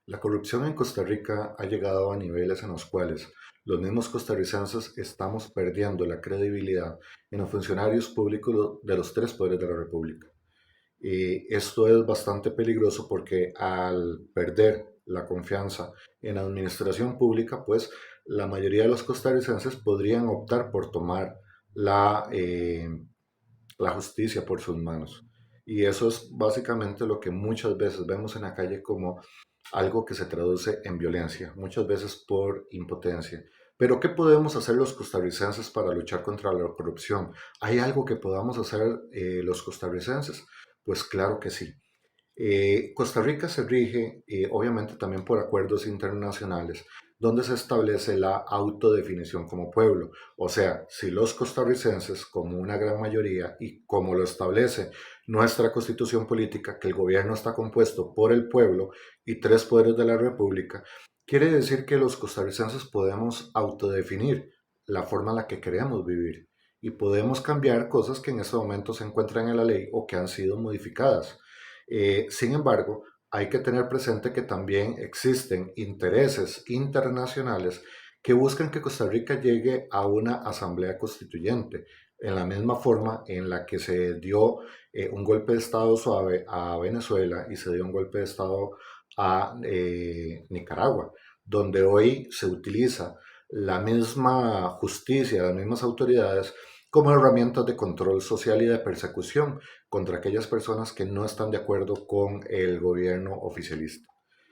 La corrupción en Costa Rica ha llegado a niveles en los cuales los mismos costarricenses estamos perdiendo la credibilidad en los funcionarios públicos de los tres poderes de la República. Y esto es bastante peligroso porque al perder la confianza en la administración pública, pues la mayoría de los costarricenses podrían optar por tomar la, eh, la justicia por sus manos. Y eso es básicamente lo que muchas veces vemos en la calle como algo que se traduce en violencia, muchas veces por impotencia. Pero ¿qué podemos hacer los costarricenses para luchar contra la corrupción? ¿Hay algo que podamos hacer los costarricenses? Pues claro que sí. Costa Rica se rige, obviamente, también por acuerdos internacionales, donde se establece la autodefinición como pueblo. O sea, si los costarricenses, como una gran mayoría, y como lo establece nuestra constitución política, que el gobierno está compuesto por el pueblo y tres poderes de la república, quiere decir que los costarricenses podemos autodefinir la forma en la que queremos vivir y podemos cambiar cosas que en este momento se encuentran en la ley o que han sido modificadas. Sin embargo, hay que tener presente que también existen intereses internacionales que buscan que Costa Rica llegue a una asamblea constituyente, en la misma forma en la que se dio un golpe de Estado suave a Venezuela y se dio un golpe de Estado a Nicaragua, donde hoy se utiliza la misma justicia, las mismas autoridades como herramientas de control social y de persecución contra aquellas personas que no están de acuerdo con el gobierno oficialista.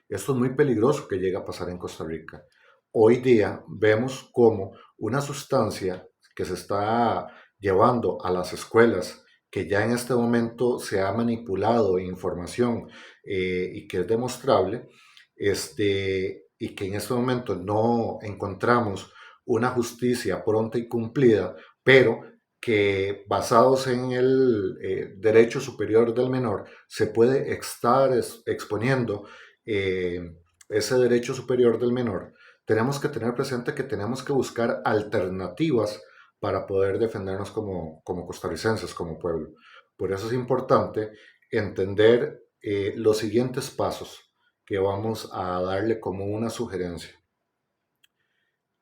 Esto es muy peligroso que llega a pasar en Costa Rica. Hoy día vemos como una sustancia que se está llevando a las escuelas, que ya en este momento se ha manipulado información y que es demostrable, y que en este momento no encontramos una justicia pronta y cumplida, pero que basados en el derecho superior del menor se puede estar exponiendo eh, ese derecho superior del menor, tenemos que tener presente que tenemos que buscar alternativas para poder defendernos como costarricenses, como pueblo. Por eso es importante entender los siguientes pasos que vamos a darle como una sugerencia.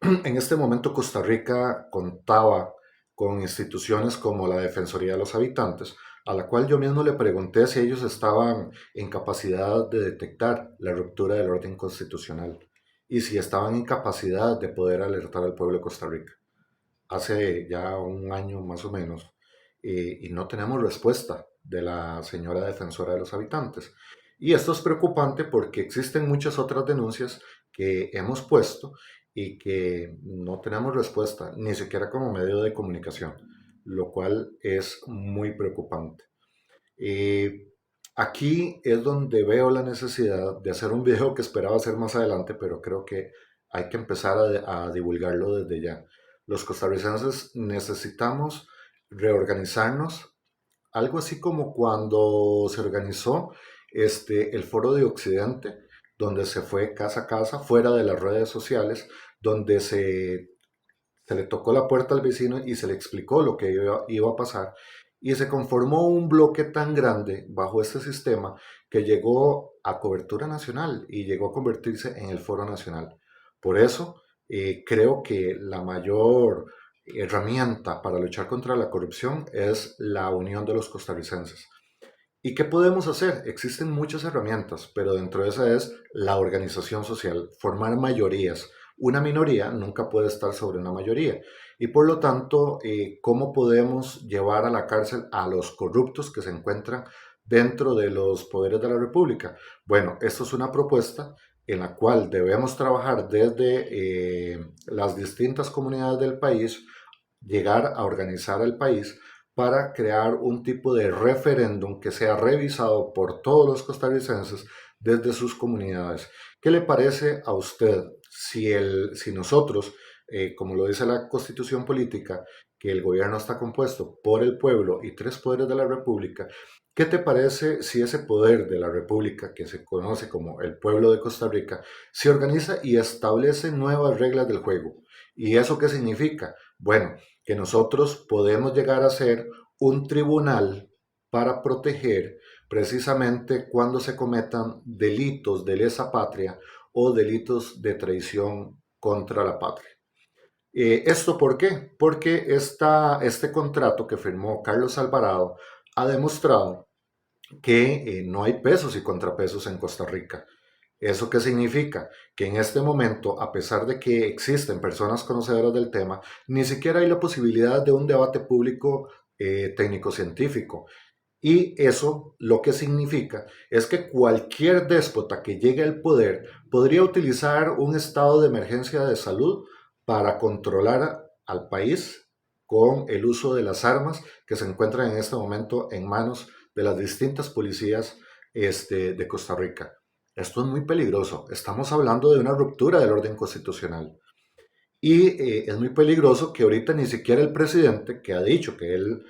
En este momento Costa Rica contaba con instituciones como la Defensoría de los Habitantes, a la cual yo mismo le pregunté si ellos estaban en capacidad de detectar la ruptura del orden constitucional y si estaban en capacidad de poder alertar al pueblo de Costa Rica. Hace ya un año más o menos, y no tenemos respuesta de la señora defensora de los habitantes. Y esto es preocupante porque existen muchas otras denuncias que hemos puesto y que no tenemos respuesta, ni siquiera como medio de comunicación, lo cual es muy preocupante. Eh, Aquí es donde veo la necesidad de hacer un video que esperaba hacer más adelante, pero creo que hay que empezar a divulgarlo desde ya. Los costarricenses necesitamos reorganizarnos, algo así como cuando se organizó el Foro de Occidente, donde se fue casa a casa, fuera de las redes sociales, donde se le tocó la puerta al vecino y se le explicó lo que iba a pasar. Y se conformó un bloque tan grande bajo este sistema que llegó a cobertura nacional y llegó a convertirse en el Foro Nacional. Por eso creo que la mayor herramienta para luchar contra la corrupción es la unión de los costarricenses. ¿Y qué podemos hacer? Existen muchas herramientas, pero dentro de esa es la organización social, formar mayorías. Una minoría nunca puede estar sobre una mayoría. Y por lo tanto, ¿cómo podemos llevar a la cárcel a los corruptos que se encuentran dentro de los poderes de la República? Bueno, esto es una propuesta en la cual debemos trabajar desde las distintas comunidades del país, llegar a organizar el país para crear un tipo de referéndum que sea revisado por todos los costarricenses desde sus comunidades. ¿Qué le parece a usted si nosotros, como lo dice la Constitución política, que el gobierno está compuesto por el pueblo y tres poderes de la República? ¿Qué te parece si ese poder de la República, que se conoce como el pueblo de Costa Rica, se organiza y establece nuevas reglas del juego? ¿Y eso qué significa? Bueno, que nosotros podemos llegar a ser un tribunal para proteger precisamente cuando se cometan delitos de lesa patria o delitos de traición contra la patria. ¿Esto por qué? Porque este contrato que firmó Carlos Alvarado ha demostrado que no hay pesos y contrapesos en Costa Rica. ¿Eso qué significa? Que en este momento, a pesar de que existen personas conocedoras del tema, ni siquiera hay la posibilidad de un debate público técnico-científico. Y eso lo que significa es que cualquier déspota que llegue al poder podría utilizar un estado de emergencia de salud para controlar al país con el uso de las armas que se encuentran en este momento en manos de las distintas policías de Costa Rica. Esto es muy peligroso. Estamos hablando de una ruptura del orden constitucional. Y es muy peligroso que ahorita ni siquiera el presidente, que ha dicho que él,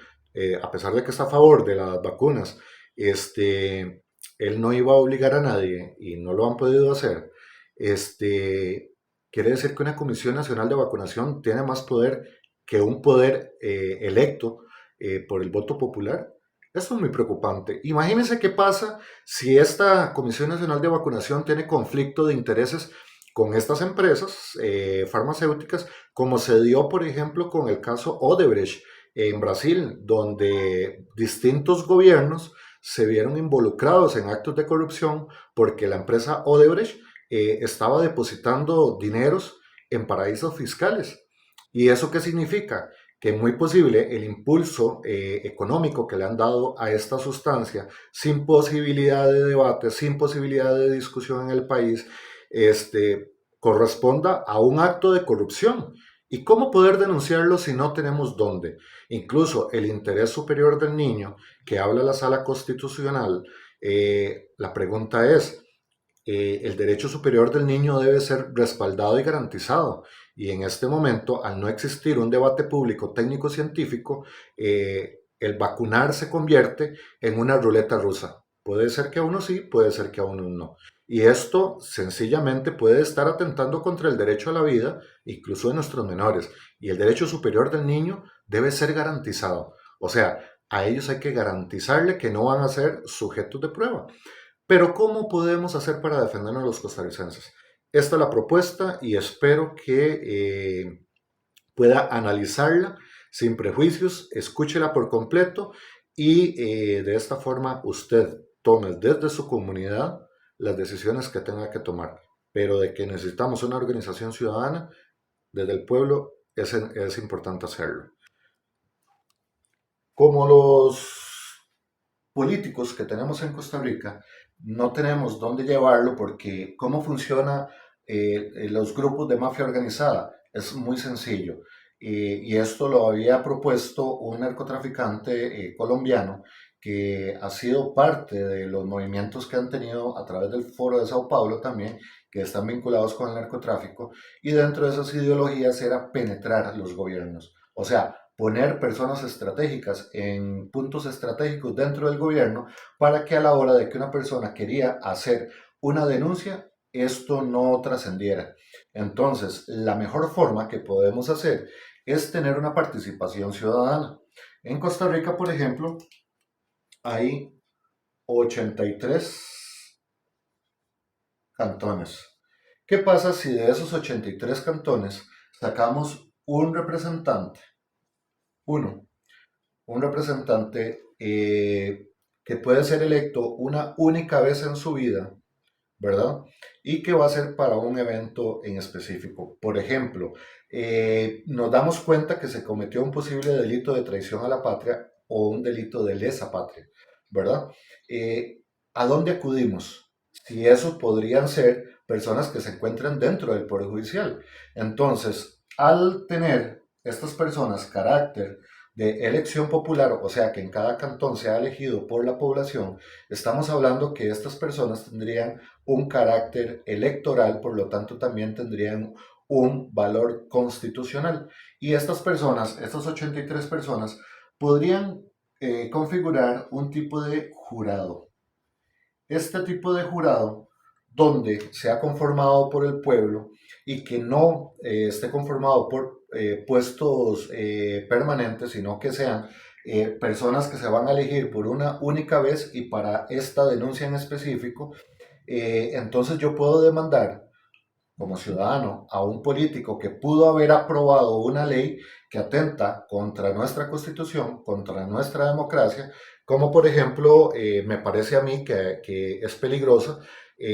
a pesar de que está a favor de las vacunas, él no iba a obligar a nadie y no lo han podido hacer, quiere decir que una Comisión Nacional de Vacunación tiene más poder que un poder electo por el voto popular. Esto es muy preocupante. Imagínense qué pasa si esta Comisión Nacional de Vacunación tiene conflicto de intereses con estas empresas farmacéuticas, como se dio, por ejemplo, con el caso Odebrecht en Brasil, donde distintos gobiernos se vieron involucrados en actos de corrupción porque la empresa Odebrecht estaba depositando dineros en paraísos fiscales. ¿Y eso qué significa? Que muy posible el impulso económico que le han dado a esta sustancia, sin posibilidad de debate, sin posibilidad de discusión en el país, corresponda a un acto de corrupción. ¿Y cómo poder denunciarlo si no tenemos dónde? Incluso el interés superior del niño, que habla la Sala Constitucional, la pregunta es, el derecho superior del niño debe ser respaldado y garantizado. Y en este momento, al no existir un debate público técnico-científico, el vacunar se convierte en una ruleta rusa. Puede ser que a uno sí, puede ser que a uno no. Y esto sencillamente puede estar atentando contra el derecho a la vida, incluso de nuestros menores. Y el derecho superior del niño debe ser garantizado. O sea, a ellos hay que garantizarle que no van a ser sujetos de prueba. Pero ¿cómo podemos hacer para defendernos los costarricenses? Esta es la propuesta y espero que pueda analizarla sin prejuicios, escúchela por completo y de esta forma usted tome desde su comunidad las decisiones que tenga que tomar. Pero de que necesitamos una organización ciudadana, desde el pueblo es importante hacerlo. Como los políticos que tenemos en Costa Rica, no tenemos dónde llevarlo porque cómo funciona los grupos de mafia organizada es muy sencillo. Y esto lo había propuesto un narcotraficante colombiano que ha sido parte de los movimientos que han tenido a través del Foro de Sao Paulo también, que están vinculados con el narcotráfico, y dentro de esas ideologías era penetrar los gobiernos. O sea, poner personas estratégicas en puntos estratégicos dentro del gobierno para que a la hora de que una persona quería hacer una denuncia, esto no trascendiera. Entonces, la mejor forma que podemos hacer es tener una participación ciudadana. En Costa Rica, por ejemplo, hay 83 cantones. ¿Qué pasa si de esos 83 cantones sacamos un representante? Uno, un representante que puede ser electo una única vez en su vida, ¿verdad? Y que va a ser para un evento en específico. Por ejemplo, nos damos cuenta que se cometió un posible delito de traición a la patria o un delito de lesa patria, ¿verdad? ¿A dónde acudimos? Si esos podrían ser personas que se encuentran dentro del Poder Judicial. Entonces, al tener estas personas carácter de elección popular, o sea, que en cada cantón sea elegido por la población, estamos hablando que estas personas tendrían un carácter electoral, por lo tanto también tendrían un valor constitucional. Y estas personas, estas 83 personas, podrían configurar un tipo de jurado. Este tipo de jurado, donde sea conformado por el pueblo y que no esté conformado por puestos permanentes, sino que sean personas que se van a elegir por una única vez y para esta denuncia en específico, entonces yo puedo demandar como ciudadano a un político que pudo haber aprobado una ley que atenta contra nuestra constitución, contra nuestra democracia, como por ejemplo, me parece a mí que es peligroso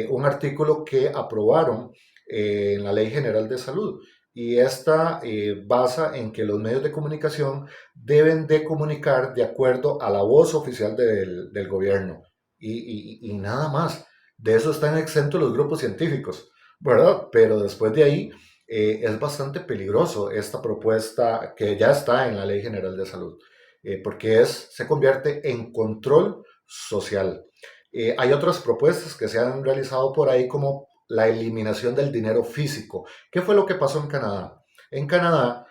un artículo que aprobaron en la Ley General de Salud. Y esta basa en que los medios de comunicación deben de comunicar de acuerdo a la voz oficial del gobierno. Y nada más. De eso están exentos los grupos científicos, ¿verdad? Pero después de ahí es bastante peligroso esta propuesta que ya está en la Ley General de Salud, porque se convierte en control social. Hay otras propuestas que se han realizado por ahí como la eliminación del dinero físico. ¿Qué fue lo que pasó en Canadá? En Canadá,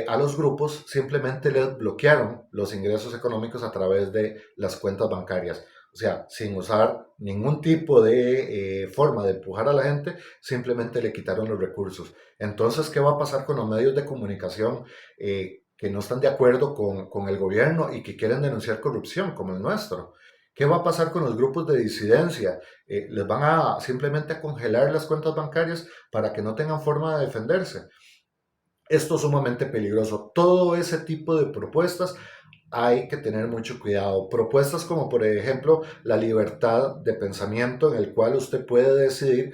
a los grupos simplemente les bloquearon los ingresos económicos a través de las cuentas bancarias. O sea, sin usar ningún tipo de forma de empujar a la gente, simplemente le quitaron los recursos. Entonces, ¿qué va a pasar con los medios de comunicación que no están de acuerdo con el gobierno y que quieren denunciar corrupción, como el nuestro? ¿Qué va a pasar con los grupos de disidencia? ¿Les van a simplemente congelar las cuentas bancarias para que no tengan forma de defenderse? Esto es sumamente peligroso. Todo ese tipo de propuestas hay que tener mucho cuidado. Propuestas como por ejemplo la libertad de pensamiento en el cual usted puede decidir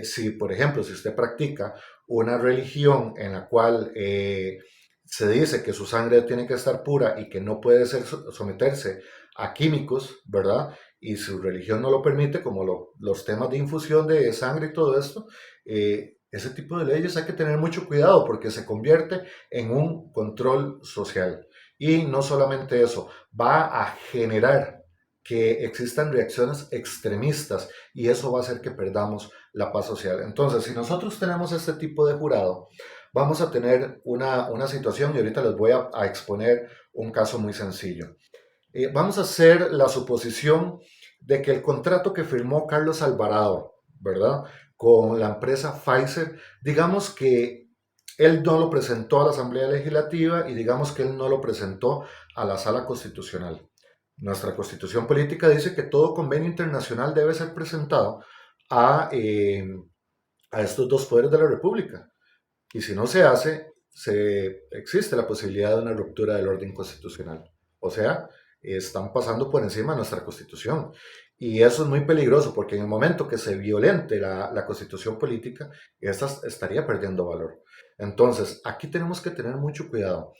si, por ejemplo, si usted practica una religión en la cual se dice que su sangre tiene que estar pura y que no puede someterse a químicos, ¿verdad? Y su religión no lo permite, como los temas de infusión de sangre y todo esto, ese tipo de leyes hay que tener mucho cuidado porque se convierte en un control social. Y no solamente eso, va a generar que existan reacciones extremistas y eso va a hacer que perdamos la paz social. Entonces, si nosotros tenemos este tipo de jurado, vamos a tener una situación y ahorita les voy a exponer un caso muy sencillo. Vamos a hacer la suposición de que el contrato que firmó Carlos Alvarado, ¿verdad? Con la empresa Pfizer, digamos que él no lo presentó a la Asamblea Legislativa y digamos que él no lo presentó a la Sala Constitucional. Nuestra Constitución Política dice que todo convenio internacional debe ser presentado a, eh, a estos dos poderes de la República. Y si no se hace, existe la posibilidad de una ruptura del orden constitucional. O sea, están pasando por encima de nuestra constitución. Y eso es muy peligroso porque en el momento que se violente la constitución política, esta estaría perdiendo valor. Entonces, aquí tenemos que tener mucho cuidado.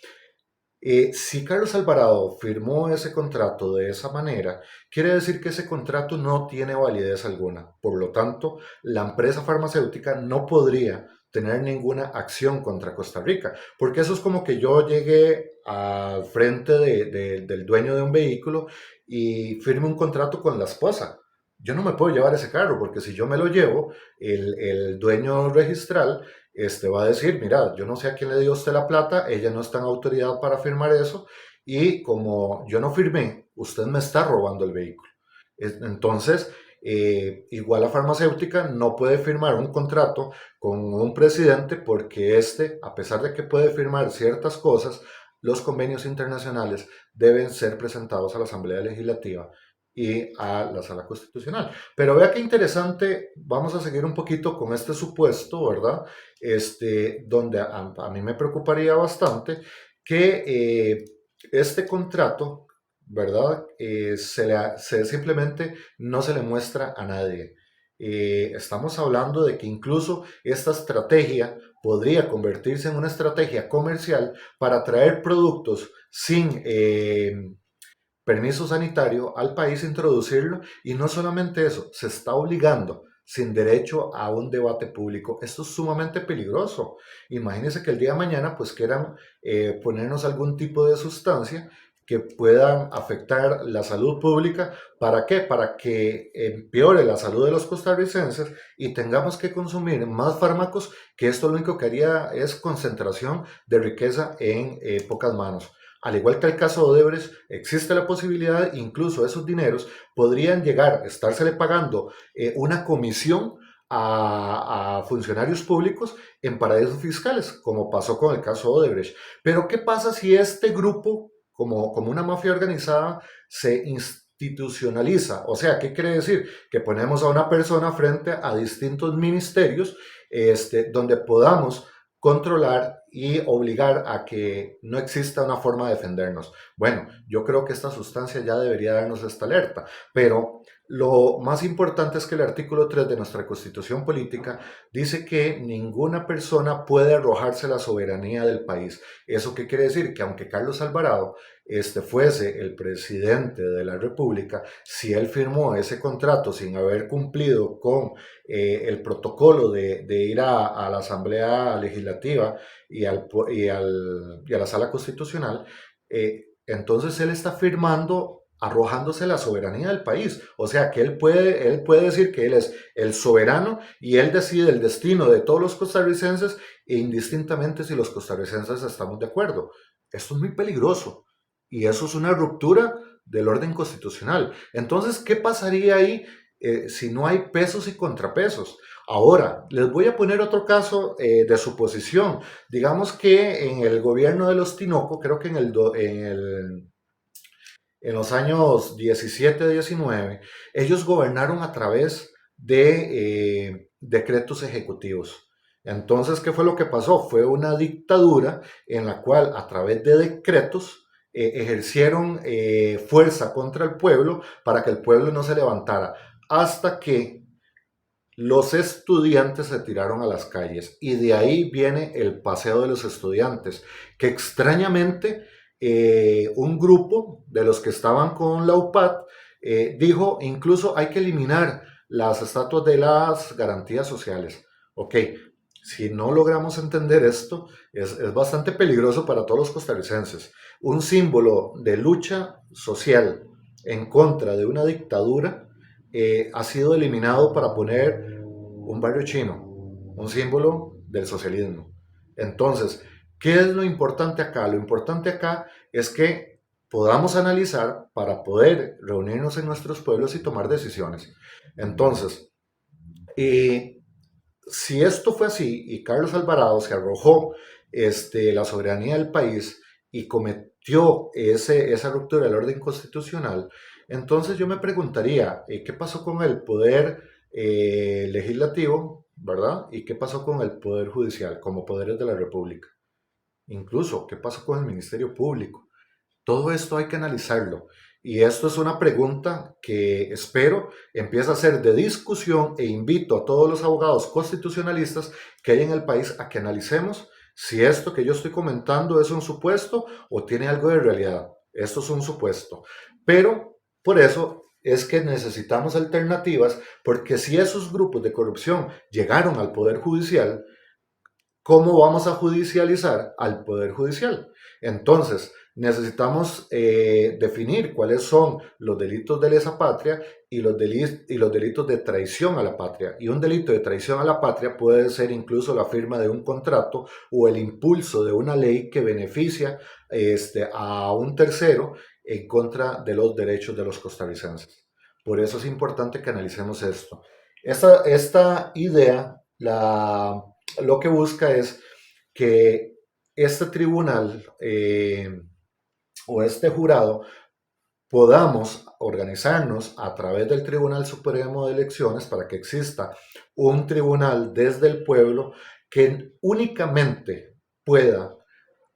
Si Carlos Alvarado firmó ese contrato de esa manera, quiere decir que ese contrato no tiene validez alguna. Por lo tanto, la empresa farmacéutica no podría tener ninguna acción contra Costa Rica, porque eso es como que yo llegué al frente del dueño de un vehículo y firme un contrato con la esposa. Yo no me puedo llevar ese carro, porque si yo me lo llevo, el dueño registral va a decir, mira, yo no sé a quién le dio usted la plata, ella no está en autoridad para firmar eso, y como yo no firmé, usted me está robando el vehículo. Entonces, igual la farmacéutica no puede firmar un contrato con un presidente porque a pesar de que puede firmar ciertas cosas, los convenios internacionales deben ser presentados a la Asamblea Legislativa y a la Sala Constitucional. Pero vea qué interesante, vamos a seguir un poquito con este supuesto, ¿verdad? Donde a mí me preocuparía bastante que este contrato, ¿verdad? Simplemente no se le muestra a nadie. Estamos hablando de que incluso esta estrategia podría convertirse en una estrategia comercial para traer productos sin permiso sanitario al país, introducirlo, y no solamente eso, se está obligando sin derecho a un debate público. Esto es sumamente peligroso. Imagínense que el día de mañana pues quieran ponernos algún tipo de sustancia que puedan afectar la salud pública. ¿Para qué? Para que empeore la salud de los costarricenses y tengamos que consumir más fármacos, que esto lo único que haría es concentración de riqueza en pocas manos. Al igual que el caso de Odebrecht, existe la posibilidad, incluso esos dineros podrían llegar a estársele pagando una comisión a funcionarios públicos en paraísos fiscales, como pasó con el caso de Odebrecht. Pero ¿qué pasa si este grupo como una mafia organizada, se institucionaliza. O sea, ¿qué quiere decir? Que ponemos a una persona frente a distintos ministerios donde podamos controlar y obligar a que no exista una forma de defendernos. Bueno, yo creo que esta sustancia ya debería darnos esta alerta, pero lo más importante es que el artículo 3 de nuestra Constitución Política dice que ninguna persona puede arrojarse la soberanía del país. ¿Eso qué quiere decir? Que aunque Carlos Alvarado fuese el presidente de la República, si él firmó ese contrato sin haber cumplido con el protocolo de ir a la Asamblea Legislativa y a la Sala Constitucional, entonces él está firmando arrojándose la soberanía del país. O sea que él puede decir que él es el soberano y él decide el destino de todos los costarricenses indistintamente si los costarricenses estamos de acuerdo. Esto es muy peligroso y eso es una ruptura del orden constitucional. Entonces, ¿qué pasaría ahí si no hay pesos y contrapesos? Ahora, les voy a poner otro caso de suposición. Digamos que en el gobierno de los Tinoco, creo que en los años 17-19, ellos gobernaron a través de decretos ejecutivos. Entonces, ¿qué fue lo que pasó? Fue una dictadura en la cual a través de decretos ejercieron fuerza contra el pueblo para que el pueblo no se levantara, hasta que los estudiantes se tiraron a las calles y de ahí viene el paseo de los estudiantes, que extrañamente un grupo de los que estaban con la UPAD dijo incluso hay que eliminar las estatuas de las garantías sociales. Ok, si no logramos entender esto, es bastante peligroso para todos los costarricenses. Un símbolo de lucha social en contra de una dictadura ha sido eliminado para poner un barrio chino, un símbolo del socialismo. Entonces, ¿qué es lo importante acá? Lo importante acá es que podamos analizar para poder reunirnos en nuestros pueblos y tomar decisiones. Entonces, si esto fue así y Carlos Alvarado se arrojó la soberanía del país y cometió esa ruptura del orden constitucional, entonces yo me preguntaría, ¿qué pasó con el poder legislativo, verdad? ¿Y qué pasó con el poder judicial como poderes de la República? Incluso, ¿qué pasó con el Ministerio Público? Todo esto hay que analizarlo. Y esto es una pregunta que espero empiece a ser de discusión e invito a todos los abogados constitucionalistas que hay en el país a que analicemos si esto que yo estoy comentando es un supuesto o tiene algo de realidad. Esto es un supuesto. Pero por eso es que necesitamos alternativas, porque si esos grupos de corrupción llegaron al Poder Judicial, ¿cómo vamos a judicializar al Poder Judicial? Entonces, necesitamos definir cuáles son los delitos de lesa patria y los delitos de traición a la patria. Y un delito de traición a la patria puede ser incluso la firma de un contrato o el impulso de una ley que beneficia a un tercero en contra de los derechos de los costarricenses. Por eso es importante que analicemos esto. Esta idea lo que busca es que este tribunal o este jurado podamos organizarnos a través del Tribunal Supremo de Elecciones para que exista un tribunal desde el pueblo que únicamente pueda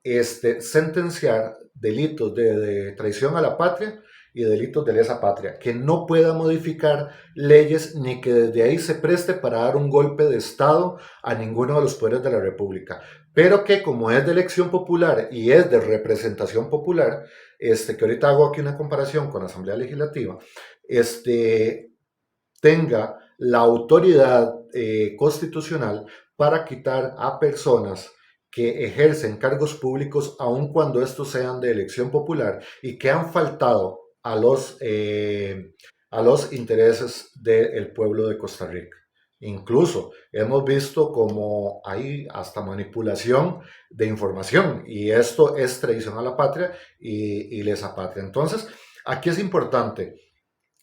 sentenciar delitos de traición a la patria y delitos de lesa patria, que no pueda modificar leyes ni que desde ahí se preste para dar un golpe de Estado a ninguno de los poderes de la República, pero que como es de elección popular y es de representación popular, que ahorita hago aquí una comparación con la Asamblea Legislativa, tenga la autoridad constitucional para quitar a personas que ejercen cargos públicos aun cuando estos sean de elección popular y que han faltado a los intereses del pueblo de Costa Rica. Incluso hemos visto como hay hasta manipulación de información y esto es traición a la patria y lesa patria. Entonces, aquí es importante,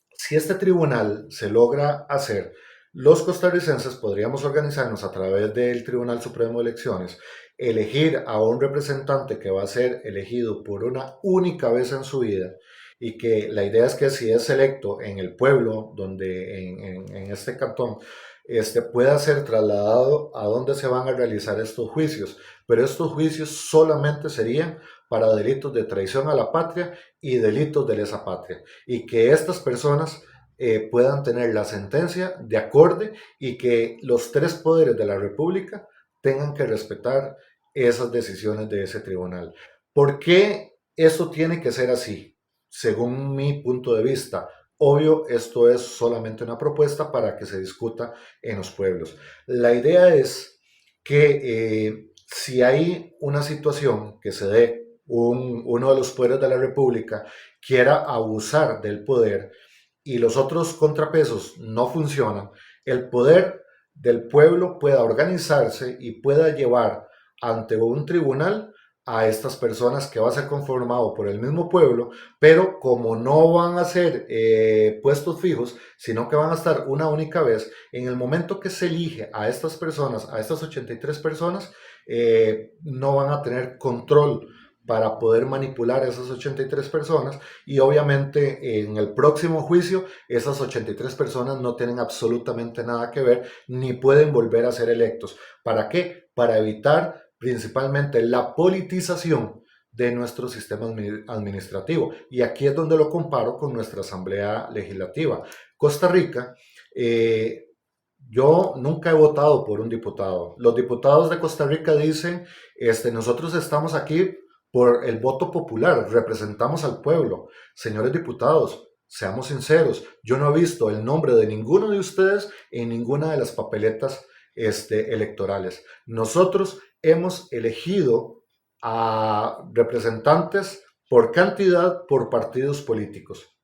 si este tribunal se logra hacer, Los costarricenses podríamos organizarnos a través del Tribunal Supremo de Elecciones, elegir a un representante que va a ser elegido por una única vez en su vida y que la idea es que si es electo en el pueblo, donde en este cantón, pueda ser trasladado a donde se van a realizar estos juicios. Pero estos juicios solamente serían para delitos de traición a la patria y delitos de lesa patria. Y que estas personas puedan tener la sentencia de acorde y que los tres poderes de la República tengan que respetar esas decisiones de ese tribunal. ¿Por qué eso tiene que ser así? Según mi punto de vista, obvio, esto es solamente una propuesta para que se discuta en los pueblos. La idea es que si hay una situación que se dé, uno de los poderes de la República quiera abusar del poder, y los otros contrapesos no funcionan, el poder del pueblo pueda organizarse y pueda llevar ante un tribunal a estas personas que va a ser conformado por el mismo pueblo, pero como no van a ser puestos fijos, sino que van a estar una única vez, en el momento que se elige a estas personas, a estas 83 personas, no van a tener control para poder manipular a esas 83 personas y obviamente en el próximo juicio esas 83 personas no tienen absolutamente nada que ver ni pueden volver a ser electos. ¿Para qué? Para evitar principalmente la politización de nuestro sistema administrativo. Y aquí es donde lo comparo con nuestra Asamblea Legislativa. Costa Rica, yo nunca he votado por un diputado. Los diputados de Costa Rica dicen, nosotros estamos aquí por el voto popular, representamos al pueblo. Señores diputados, seamos sinceros, yo no he visto el nombre de ninguno de ustedes en ninguna de las papeletas electorales. Nosotros hemos elegido a representantes por cantidad, por partidos políticos.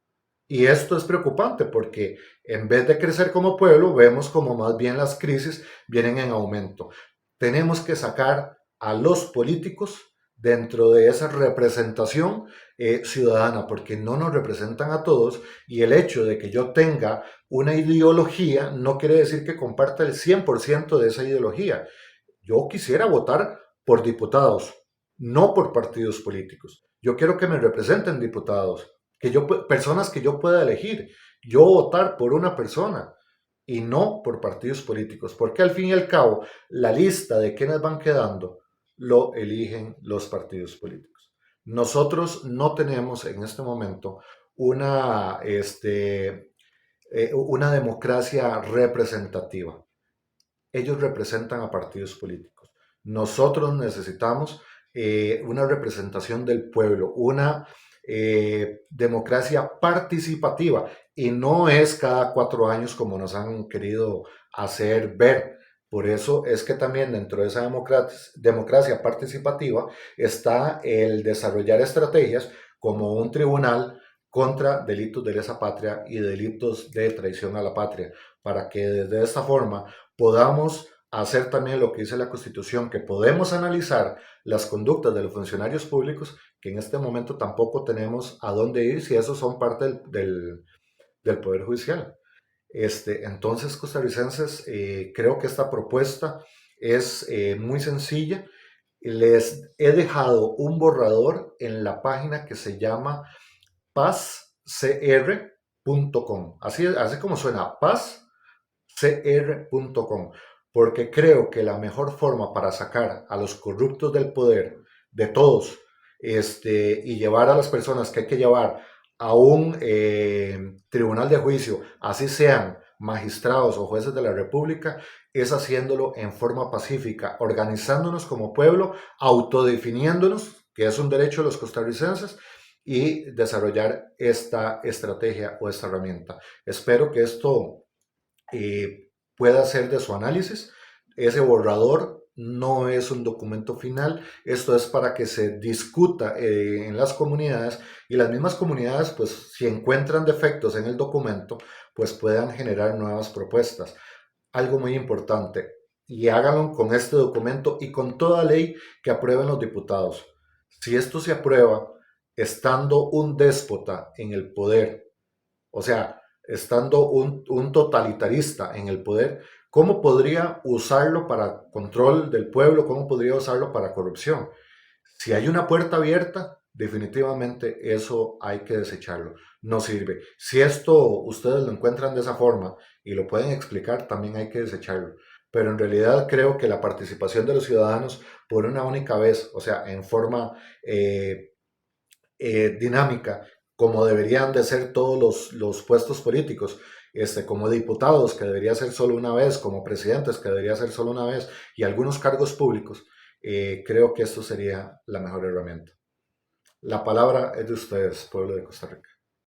Y esto es preocupante porque en vez de crecer como pueblo, vemos como más bien las crisis vienen en aumento. Tenemos que sacar a los políticos dentro de esa representación ciudadana, porque no nos representan a todos y el hecho de que yo tenga una ideología no quiere decir que comparta el 100% de esa ideología. Yo quisiera votar por diputados, no por partidos políticos. Yo quiero que me representen diputados, personas que yo pueda elegir. Yo votar por una persona y no por partidos políticos, porque al fin y al cabo la lista de quienes van quedando lo eligen los partidos políticos. Nosotros no tenemos en este momento una democracia representativa. Ellos representan a partidos políticos. Nosotros necesitamos una representación del pueblo, una democracia participativa y no es cada 4 años como nos han querido hacer ver. Por eso es que también dentro de esa democracia participativa está el desarrollar estrategias como un tribunal contra delitos de lesa patria y delitos de traición a la patria, para que desde esta forma podamos hacer también lo que dice la Constitución, que podemos analizar las conductas de los funcionarios públicos, que en este momento tampoco tenemos a dónde ir si esos son parte del Poder Judicial. Entonces, costarricenses, creo que esta propuesta es muy sencilla. Les he dejado un borrador en la página que se llama pazcr.com. Así como suena, pazcr.com. Porque creo que la mejor forma para sacar a los corruptos del poder, de todos, y llevar a las personas que hay que llevar a un tribunal de juicio, así sean magistrados o jueces de la República, es haciéndolo en forma pacífica, organizándonos como pueblo, autodefiniéndonos, que es un derecho de los costarricenses, y desarrollar esta estrategia o esta herramienta. Espero que esto pueda ser de su análisis. Ese borrador no es un documento final, esto es para que se discuta en las comunidades y las mismas comunidades, pues si encuentran defectos en el documento, pues puedan generar nuevas propuestas. Algo muy importante, y háganlo con este documento y con toda ley que aprueben los diputados. Si esto se aprueba estando un déspota en el poder, o sea, estando un totalitarista en el poder, ¿cómo podría usarlo para control del pueblo? ¿Cómo podría usarlo para corrupción? Si hay una puerta abierta, definitivamente eso hay que desecharlo. No sirve. Si esto ustedes lo encuentran de esa forma y lo pueden explicar, también hay que desecharlo. Pero en realidad creo que la participación de los ciudadanos por una única vez, o sea, en forma dinámica, como deberían de ser todos los puestos políticos, como diputados, que debería ser solo una vez, como presidentes, que debería ser solo una vez, y algunos cargos públicos, creo que esto sería la mejor herramienta. La palabra es de ustedes, pueblo de Costa Rica.